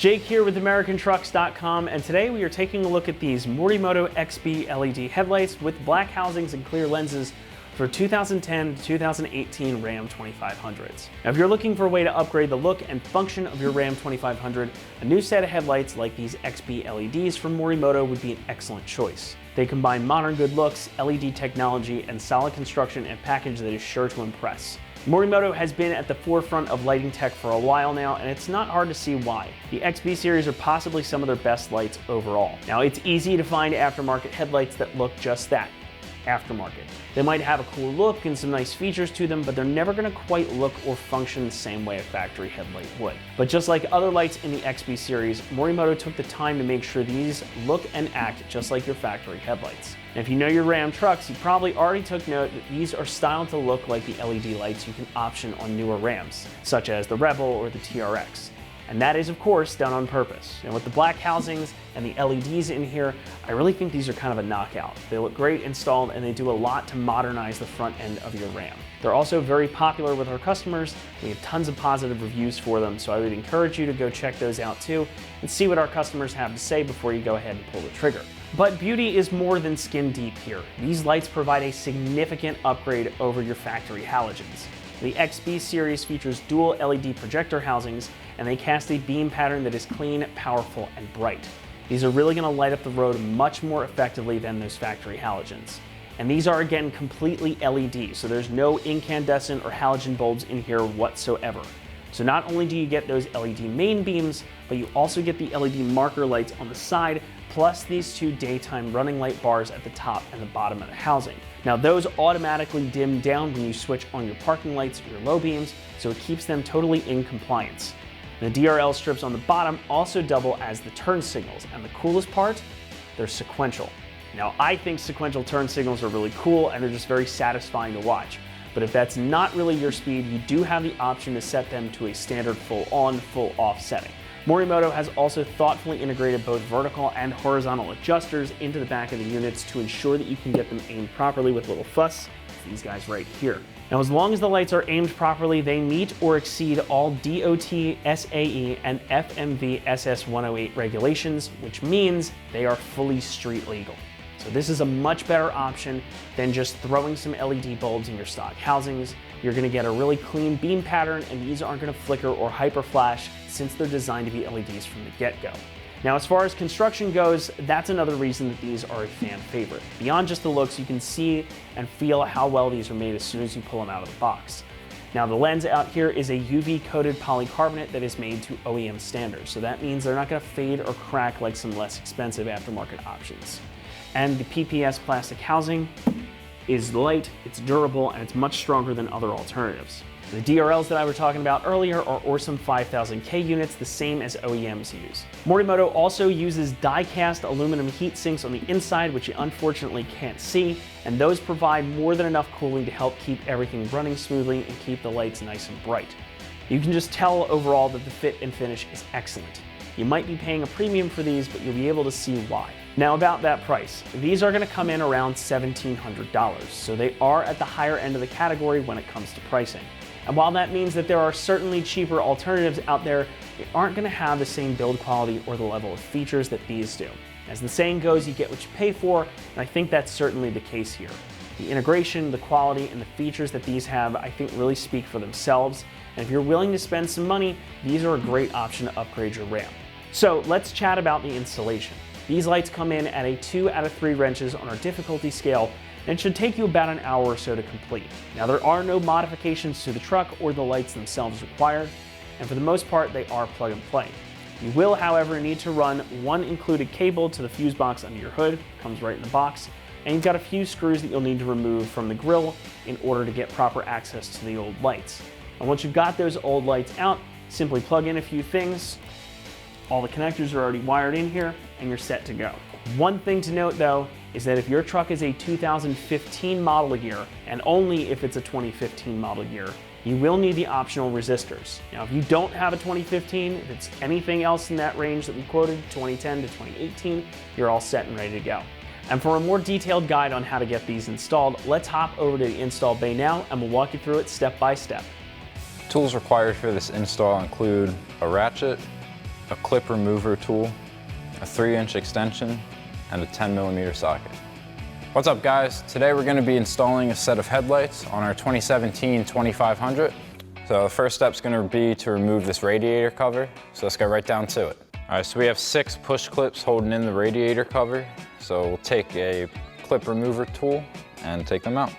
Jake here with AmericanTrucks.com, and today we are taking a look at these Morimoto XB LED headlights with black housings and clear lenses for 2010 to 2018 Ram 2500s. Now, if you're looking for a way to upgrade the look and function of your Ram 2500, a new set of headlights like these XB LEDs from Morimoto would be an excellent choice. They combine modern good looks, LED technology, and solid construction and package that is sure to impress. Morimoto has been at the forefront of lighting tech for a while now, and it's not hard to see why. The XB series are possibly some of their best lights overall. Now, it's easy to find aftermarket headlights that look just that, aftermarket. They might have a cool look and some nice features to them, but they're never going to quite look or function the same way a factory headlight would. But just like other lights in the XB series, Morimoto took the time to make sure these look and act just like your factory headlights. And if you know your Ram trucks, you probably already took note that these are styled to look like the LED lights you can option on newer Rams, such as the Rebel or the TRX. And that is, of course, done on purpose. And with the black housings and the LEDs in here, I really think these are kind of a knockout. They look great installed, and they do a lot to modernize the front end of your Ram. They're also very popular with our customers. We have tons of positive reviews for them, so I would encourage you to go check those out too and see what our customers have to say before you go ahead and pull the trigger. But beauty is more than skin deep here. These lights provide a significant upgrade over your factory halogens. The XB series features dual LED projector housings, and they cast a beam pattern that is clean, powerful, and bright. These are really going to light up the road much more effectively than those factory halogens. And these are, again, completely LED, so there's no incandescent or halogen bulbs in here whatsoever. So not only do you get those LED main beams, but you also get the LED marker lights on the side, plus these two daytime running light bars at the top and the bottom of the housing. Now, those automatically dim down when you switch on your parking lights or your low beams, so it keeps them totally in compliance. The DRL strips on the bottom also double as the turn signals, and the coolest part, they're sequential. Now, I think sequential turn signals are really cool, and they're just very satisfying to watch. But if that's not really your speed, you do have the option to set them to a standard full on, full off setting. Morimoto has also thoughtfully integrated both vertical and horizontal adjusters into the back of the units to ensure that you can get them aimed properly with little fuss. These guys right here. Now, as long as the lights are aimed properly, they meet or exceed all DOT, SAE, and FMV SS 108 regulations, which means they are fully street legal. So this is a much better option than just throwing some LED bulbs in your stock housings. You're going to get a really clean beam pattern, and these aren't going to flicker or hyper flash since they're designed to be LEDs from the get-go. Now, as far as construction goes, that's another reason that these are a fan favorite. Beyond just the looks, you can see and feel how well these are made as soon as you pull them out of the box. Now, the lens out here is a UV-coated polycarbonate that is made to OEM standards, so that means they're not going to fade or crack like some less expensive aftermarket options. And the PPS plastic housing is light, it's durable, and it's much stronger than other alternatives. The DRLs that I was talking about earlier are Orsum 5000K units, the same as OEMs use. Morimoto also uses die-cast aluminum heat sinks on the inside, which you unfortunately can't see, and those provide more than enough cooling to help keep everything running smoothly and keep the lights nice and bright. You can just tell overall that the fit and finish is excellent. You might be paying a premium for these, but you'll be able to see why. Now, about that price, these are going to come in around $1,700, so they are at the higher end of the category when it comes to pricing. And while that means that there are certainly cheaper alternatives out there, they aren't going to have the same build quality or the level of features that these do. As the saying goes, you get what you pay for, and I think that's certainly the case here. The integration, the quality, and the features that these have, I think, really speak for themselves. And if you're willing to spend some money, these are a great option to upgrade your Ram. So let's chat about the installation. These lights come in at a 2 out of 3 wrenches on our difficulty scale, and it should take you about an hour or so to complete. Now, there are no modifications to the truck or the lights themselves required, and for the most part, they are plug and play. You will, however, need to run one included cable to the fuse box under your hood, comes right in the box, and you've got a few screws that you'll need to remove from the grill in order to get proper access to the old lights. And once you've got those old lights out, simply plug in a few things. All the connectors are already wired in here, and you're set to go. One thing to note, though, is that if your truck is a 2015 model year, and only if it's a 2015 model year, you will need the optional resistors. Now, if you don't have a 2015, if it's anything else in that range that we quoted, 2010 to 2018, you're all set and ready to go. And for a more detailed guide on how to get these installed, let's hop over to the install bay now, and we'll walk you through it step by step. Tools required for this install include a ratchet, a clip remover tool, a 3-inch extension, and a 10mm socket. What's up guys? Today we're going to be installing a set of headlights on our 2017 2500. So the first step is going to be to remove this radiator cover. So let's get right down to it. Alright, so we have 6 push clips holding in the radiator cover. So we'll take a clip remover tool and take them out.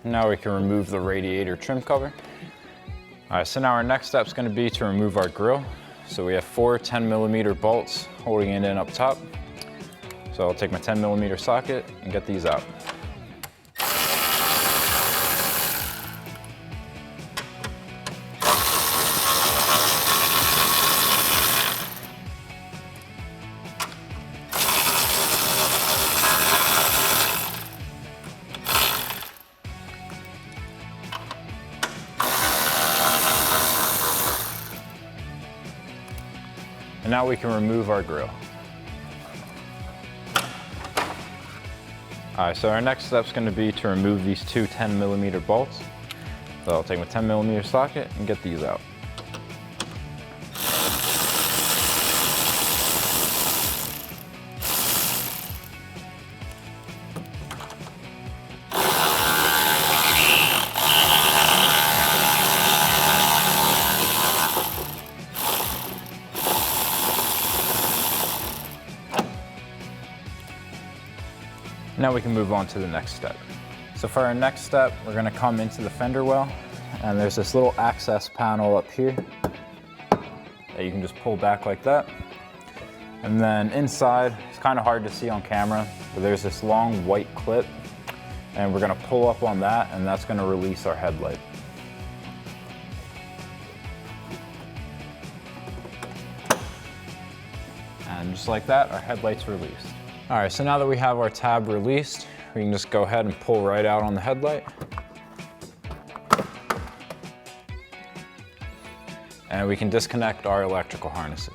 Now we can remove the radiator trim cover. All right, so now our next step is going to be to remove our grill. So we have 4 10mm bolts holding it in up top. So I'll take my 10mm socket and get these out. And now we can remove our grill. All right, so our next step is going to be to remove these 2 10mm bolts. So I'll take my 10mm socket and get these out. Now we can move on to the next step. So for our next step, we're going to come into the fender well, and there's this little access panel up here that you can just pull back like that. And then inside, it's kind of hard to see on camera, but there's this long white clip, and we're going to pull up on that, and that's going to release our headlight. And just like that, our headlight's released. All right, so now that we have our tab released, we can just go ahead and pull right out on the headlight. And we can disconnect our electrical harnesses.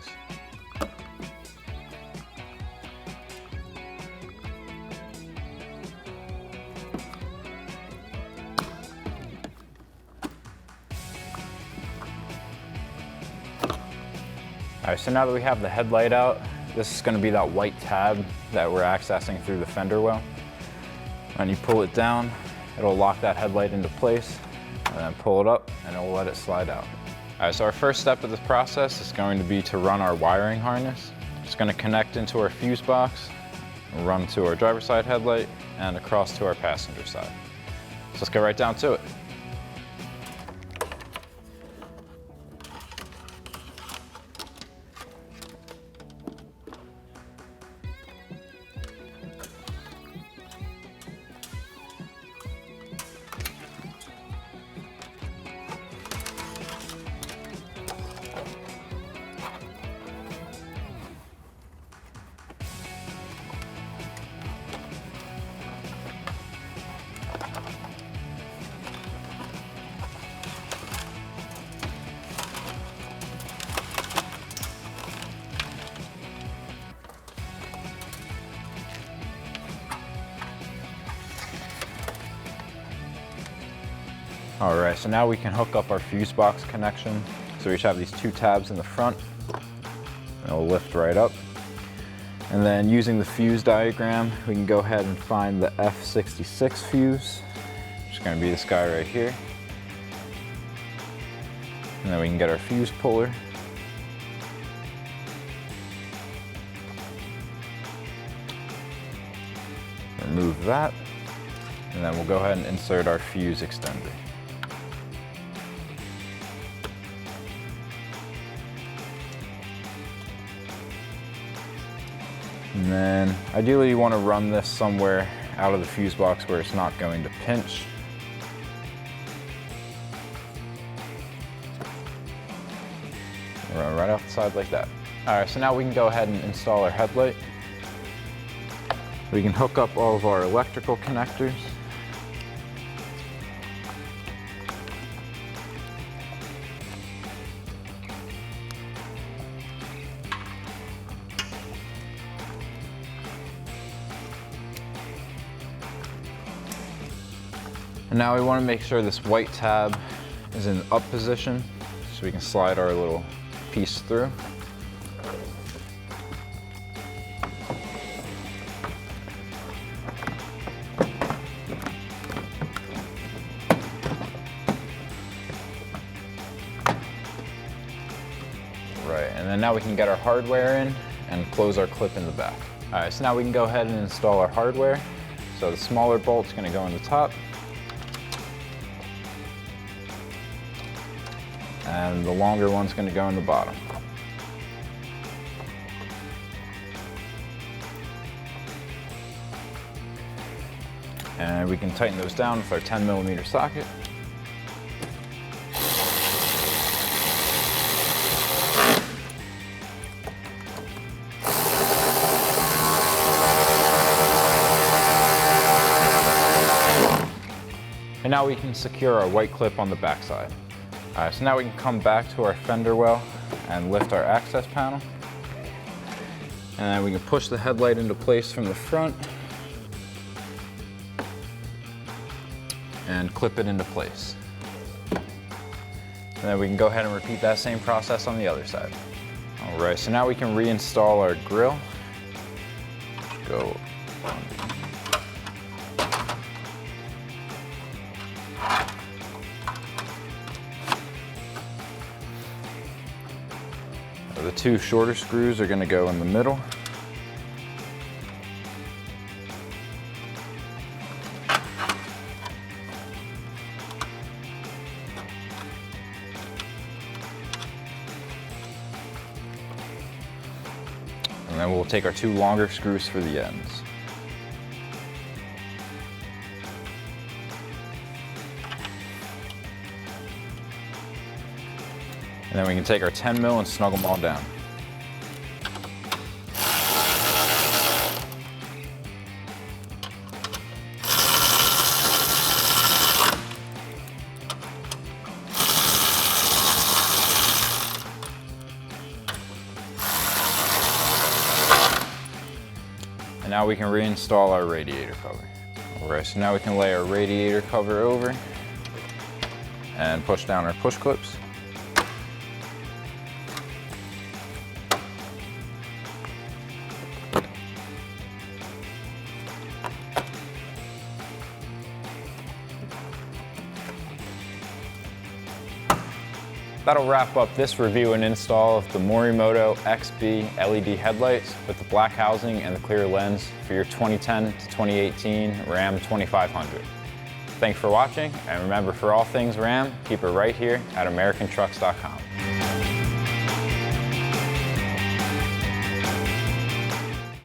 All right, so now that we have the headlight out, this is going to be that white tab that we're accessing through the fender well. When you pull it down, it'll lock that headlight into place, and then pull it up and it'll let it slide out. All right, so our first step of this process is going to be to run our wiring harness. It's going to connect into our fuse box, run to our driver's side headlight, and across to our passenger side. So let's get right down to it. All right, so now we can hook up our fuse box connection. So we each have these 2 tabs in the front, and it'll lift right up. And then using the fuse diagram, we can go ahead and find the F66 fuse, which is going to be this guy right here. And then we can get our fuse puller. Remove that, and then we'll go ahead and insert our fuse extender. And then ideally you want to run this somewhere out of the fuse box where it's not going to pinch. Run right off the side like that. All right, so now we can go ahead and install our headlight. We can hook up all of our electrical connectors. And now we want to make sure this white tab is in up position so we can slide our little piece through. Right, and then now we can get our hardware in and close our clip in the back. All right, so now we can go ahead and install our hardware. So the smaller bolt's gonna go in the top. And the longer one's gonna go in the bottom. And we can tighten those down with our 10mm socket. And now we can secure our white clip on the back side. All right, so now we can come back to our fender well and lift our access panel. And then we can push the headlight into place from the front and clip it into place. And then we can go ahead and repeat that same process on the other side. All right, so now we can reinstall our grill. Let's go. The two shorter screws are going to go in the middle. And then we'll take our two longer screws for the ends. And then we can take our 10mm and snug them all down. And now we can reinstall our radiator cover. All right, so now we can lay our radiator cover over and push down our push clips. That'll wrap up this review and install of the Morimoto XB LED headlights with the black housing and the clear lens for your 2010 to 2018 Ram 2500. Thanks for watching, and remember, for all things Ram, keep it right here at AmericanTrucks.com.